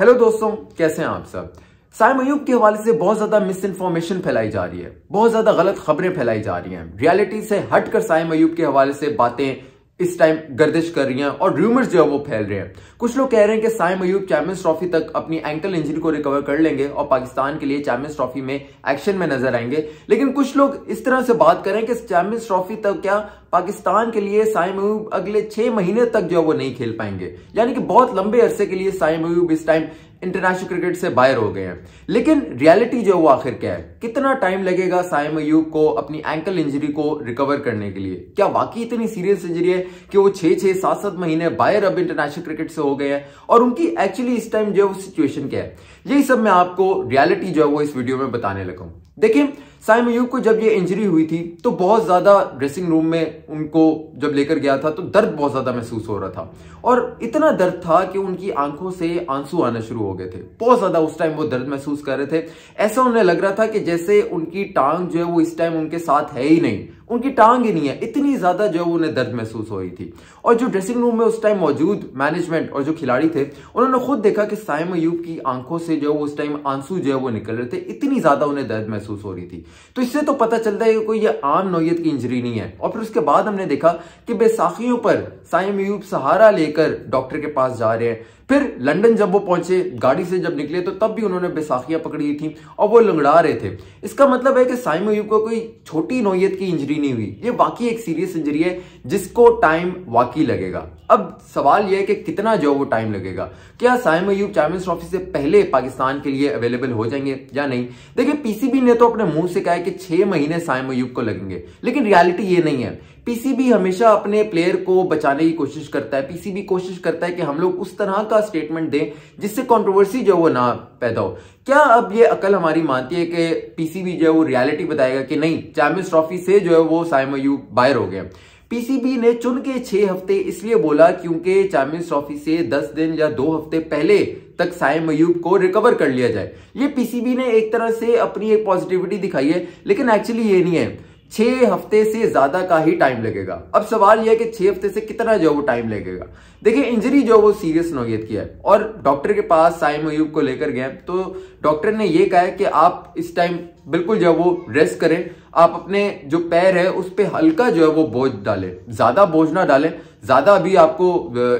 Hello दोस्तों, कैसे हैं आप सब। साइम अयूब के हवाले से बहुत ज्यादा मिस इन्फॉर्मेशन फैलाई जा रही है, बहुत ज्यादा गलत खबरें फैलाई जा रही हैं। रियलिटी से हटकर साइम अयूब के हवाले से बातें इस टाइम गर्दिश कर रही हैं और रूमर्स जो है वो फैल रहे हैं। कुछ लोग कह रहे हैं कि साइम अयूब चैंपियंस ट्रॉफी तक अपनी एंकल इंजरी को रिकवर कर लेंगे और पाकिस्तान के लिए चैंपियंस ट्रॉफी में एक्शन में नजर आएंगे। लेकिन कुछ लोग इस तरह से बात कर रहे हैं कि चैंपियंस ट्रॉफी तक क्या पाकिस्तान के लिए साइम अयूब अगले 6 महीने तक जो है वो नहीं खेल पाएंगे, यानी कि बहुत लंबे अरसे के लिए साइम अयूब इस टाइम इंटरनेशनल क्रिकेट से बाहर हो गए हैं। लेकिन रियलिटी जो वो आखिर क्या है, कितना टाइम लगेगा साइम अयूब को अपनी एंकल इंजरी को रिकवर करने के लिए। क्या वाकई इतनी सीरियस इंजरी है कि वो 6-6, 7-7 महीने बाहर अब इंटरनेशनल क्रिकेट से हो गए हैं, और उनकी एक्चुअली इस टाइम जो सिचुएशन क्या है, यही सब मैं आपको रियलिटी जो है वो इस वीडियो में बताने लगा हूं। देखिए, साइम अयूब को जब ये इंजरी हुई थी तो बहुत ज्यादा ड्रेसिंग रूम में उनको जब लेकर गया था तो दर्द बहुत ज्यादा महसूस हो रहा था, और इतना दर्द था कि उनकी आंखों से आंसू आना शुरू हो गए थे। बहुत ज्यादा उस टाइम वो दर्द महसूस कर रहे थे। ऐसा उन्हें लग रहा था कि जैसे उनकी टांग जो है वो इस टाइम उनके साथ है ही नहीं, उनकी टांग ही नहीं है, इतनी ज्यादा जो है उन्हें दर्द महसूस हो रही थी। और जो ड्रेसिंग रूम में उस टाइम मौजूद मैनेजमेंट और जो खिलाड़ी थे, उन्होंने खुद देखा कि साइम अयूब की आंखों से जो उस टाइम आंसू जो है वो निकल रहे थे, इतनी ज्यादा उन्हें दर्द महसूस हो रही थी। तो इससे तो पता चलता है कि कोई ये आम नौयत की इंजरी नहीं है। और फिर उसके बाद हमने देखा कि बैसाखियों पर साइम अयूब सहारा लेकर डॉक्टर के पास जा रहे हैं। फिर लंदन जब वो पहुंचे, गाड़ी से जब निकले, तो तब भी उन्होंने बैसाखियां पकड़ी हुई थी और वो लंगड़ा रहे थे। इसका मतलब है कि साइम अयूब को कोई छोटी नौयत की इंजरी नहीं हुई, ये वाकई एक सीरियस इंजरी है जिसको टाइम वाकई लगेगा। अब सवाल यह है कि कितना जो वो टाइम लगेगा। क्या साइम अयूब चैंपियंस ट्रॉफी से पहले पाकिस्तान के लिए अवेलेबल हो जाएंगे या नहीं। देखिए, पीसीबी ने तो अपने मुंह से कहा है कि 6 महीने साइम अयूब को लगेंगे, लेकिन रियलिटी ये नहीं है। पीसीबी हमेशा अपने प्लेयर को बचाने की कोशिश करता है। पीसीबी कोशिश करता है कि हम लोग उस तरह का स्टेटमेंट दें जिससे कंट्रोवर्सी जो वो ना पैदा हो। क्या अब ये अकल हमारी मानती है कि पीसीबी जो है वो रियलिटी बताएगा कि नहीं, चैंपियंस ट्रॉफी से जो है वो साइम अयूब बाहर हो गए। पीसीबी ने चुन के 6 हफ्ते इसलिए बोला क्योंकि चैंपियंस ट्रॉफी से 10 दिन या 2 हफ्ते पहले तक साइम अयूब को रिकवर कर लिया जाए। ये पीसीबी ने एक तरह से अपनी एक पॉजिटिविटी दिखाई है, लेकिन एक्चुअली ये नहीं है। 6 हफ्ते से ज्यादा का ही टाइम लगेगा। अब सवाल यह है कि 6 हफ्ते से कितना जो वो टाइम लगेगा। देखिए, इंजरी जो वो सीरियस नौयत की है, और डॉक्टर के पास साइम अयूब को लेकर गए तो डॉक्टर ने ये कहा है कि आप इस टाइम बिल्कुल जो वो रेस्ट करें, आप अपने जो पैर है उस पे हल्का जो है वो बोझ डालें, ज्यादा बोझ ना डालें। ज्यादा अभी आपको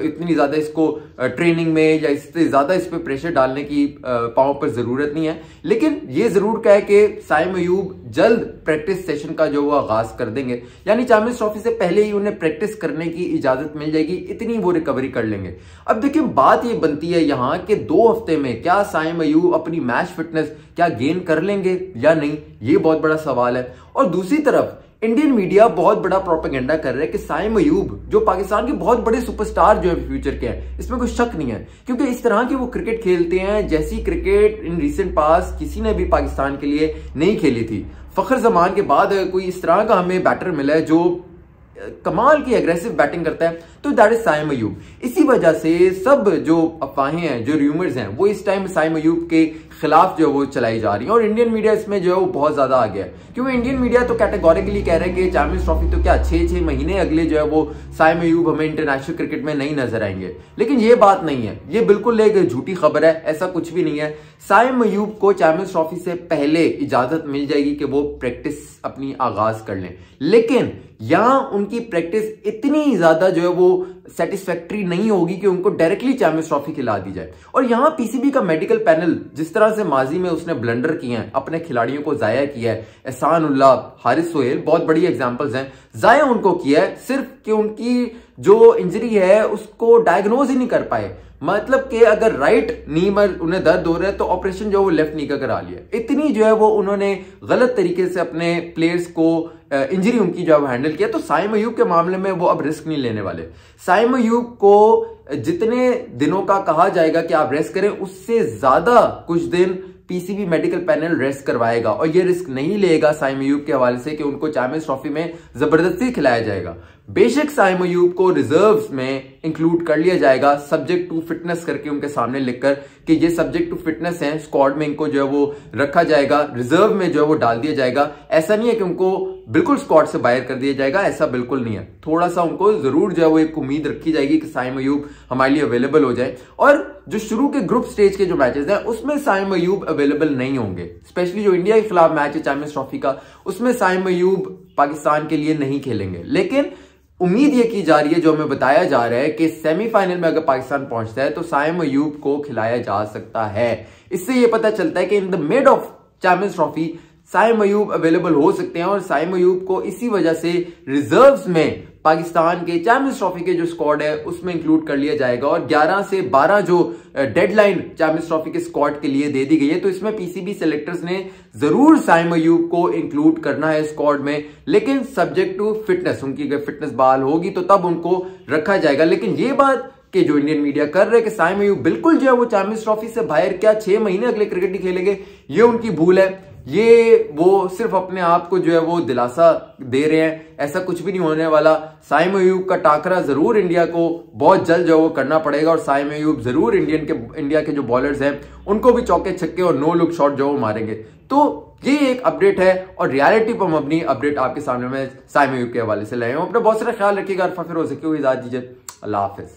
इतनी ज्यादा इसको ट्रेनिंग में या इससे ज्यादा इस पे प्रेशर डालने की पांव पर जरूरत नहीं है। लेकिन ये जरूर कहा है कि साइम अयूब जल्द प्रैक्टिस सेशन का जो वो आगाज कर देंगे, यानी चैंपियंस ट्रॉफी से पहले ही उन्हें प्रैक्टिस करने की इजाजत मिल जाएगी, इतनी वो रिकवरी कर लेंगे। अब देखिए, बात ये बनती है यहाँ कि 2 हफ्ते में क्या साइम अयूब अपनी मैच फिटनेस क्या गेन कर लेंगे या नहीं, ये बहुत बड़ा सवाल है। और दूसरी तरफ इंडियन मीडिया बहुत बड़ा प्रोपेगेंडा कर रहा है कि साइम अयूब जो पाकिस्तान के बहुत बड़े सुपरस्टार जो है फ्यूचर के हैं, इसमें कोई शक नहीं है, क्योंकि इस तरह की वो क्रिकेट खेलते हैं जैसी क्रिकेट इन रिसेंट पास किसी ने भी पाकिस्तान के लिए नहीं खेली थी। फखर जमान के बाद कोई इस तरह का हमें बैटर मिला है जो कमाल की एग्रेसिव बैटिंग करता है, तो दैट इज साइम अयूब। इसी वजह से सब जो अफवाहें हैं, जो र्यूमर्स हैं, वो इस टाइम साइम अयूब के खिलाफ जो वो चलाई जा रही है। और इंडियन मीडिया इसमें जो है वो बहुत ज्यादा आ गया है, क्योंकि इंडियन मीडिया तो कैटेगोरिकली कह रहा है कि चैंपियंस ट्रॉफी तो क्या 6-6 महीने अगले जो है वो साइम अयूब हमें इंटरनेशनल क्रिकेट में नहीं नजर आएंगे। लेकिन ये बात नहीं है, ये बिल्कुल एक झूठी खबर है, ऐसा कुछ भी नहीं है। साइम अयूब को चैंपियंस ट्रॉफी से पहले इजाजत मिल जाएगी कि वो प्रैक्टिस अपनी आगाज कर लें, लेकिन यहां उनकी प्रैक्टिस इतनी ज्यादा जो है वो सेटिस्फैक्टरी नहीं होगी कि उनको डायरेक्टली चैंपियंस ट्रॉफी खिला दी जाए। और यहां पीसीबी का मेडिकल पैनल जिस तरह से माजी में उसने ब्लंडर किए हैं, अपने खिलाड़ियों को जाया किया है, एहसान उल्लाह, हारिस सोहेल बहुत बड़ी एग्जांपल्स हैं, जाया उनको किया है सिर्फ कि उनकी जो इंजरी है उसको डायग्नोज ही नहीं कर पाए। मतलब कि अगर राइट नी में उन्हें दर्द हो रहा है तो ऑपरेशन जो वो लेफ्ट नी का करा लिया। इतनी जो है वो उन्होंने गलत तरीके से अपने प्लेयर्स को इंजरी उनकी जो है हैंडल किया। तो साइम अयूब के मामले में वो अब रिस्क नहीं लेने वाले। साइम अयूब को जितने दिनों का कहा जाएगा कि आप रेस्ट करें, उससे ज्यादा कुछ दिन पीसीबी मेडिकल पैनल रेस्ट करवाएगा, और ये रिस्क नहीं लेगा साइम अयूब के हवाले से कि उनको चैंपियंस ट्रॉफी में जबरदस्ती खिलाया जाएगा। बेशक साइम अयूब को रिजर्व्स में इंक्लूड कर लिया जाएगा सब्जेक्ट टू फिटनेस करके उनके सामने लिखकर कि ये सब्जेक्ट टू फिटनेस है, स्क्वाड में इनको जो है वो रखा जाएगा, रिजर्व में जो है वो डाल दिया जाएगा। ऐसा नहीं है कि उनको बिल्कुल स्क्वाड से बाहर कर दिया जाएगा, ऐसा बिल्कुल नहीं है। थोड़ा सा उनको जरूर जो है वो एक उम्मीद रखी जाएगी कि साइम अयूब हमारे लिए अवेलेबल हो जाए। और जो शुरू के ग्रुप स्टेज के जो मैचेस हैं उसमें साइम अयूब अवेलेबल नहीं होंगे, स्पेशली जो इंडिया के खिलाफ मैच है चैंपियंस ट्रॉफी का, उसमें साइम अयूब पाकिस्तान के लिए नहीं खेलेंगे। लेकिन उम्मीद ये की जा रही है, जो हमें बताया जा रहा है कि सेमीफाइनल में अगर पाकिस्तान पहुंचता है तो साइम अयूब को खिलाया जा सकता है। इससे ये पता चलता है कि in the mid of champions trophy Saim Ayub available हो सकते हैं और साइम अयूब को इसी वजह से रिजर्व्स में पाकिस्तान के चैंपियंस ट्रॉफी के जो स्क्वाड है उसमें इंक्लूड कर लिया जाएगा। और 11 से 12 जो डेडलाइन चैंपियंस ट्रॉफी के स्क्वाड के लिए दे दी गई है, तो इसमें पीसीबी सेलेक्टर्स ने जरूर साइम अयूब को इंक्लूड करना है स्क्वाड में, लेकिन सब्जेक्ट टू फिटनेस। उनकी अगर फिटनेस बहाल होगी तो तब उनको रखा जाएगा। लेकिन ये बात कि जो इंडियन मीडिया कर रहे हैं कि साइम अयूब बिल्कुल जो है वो चैंपियंस ट्रॉफी से बाहर, क्या 6 महीने अगले क्रिकेट नहीं खेलेंगे, ये उनकी भूल है। ये वो सिर्फ अपने आप को जो है वो दिलासा दे रहे हैं, ऐसा कुछ भी नहीं होने वाला। साइम अयूब का टाकरा जरूर इंडिया को बहुत जल्द जो है वो करना पड़ेगा और साइम अयूब जरूर इंडिया के जो बॉलर्स हैं उनको भी चौके छक्के और नो लुक शॉट जो वो मारेंगे। तो ये एक अपडेट है और रियलिटी पर हम अपनी अपडेट आपके सामने में साइम अयूब के हवाले से लाए हैं। अपना बहुत सारा ख्याल रखिएगा। फिर हो सके इजाजत दीजिए। अल्लाह हाफिज।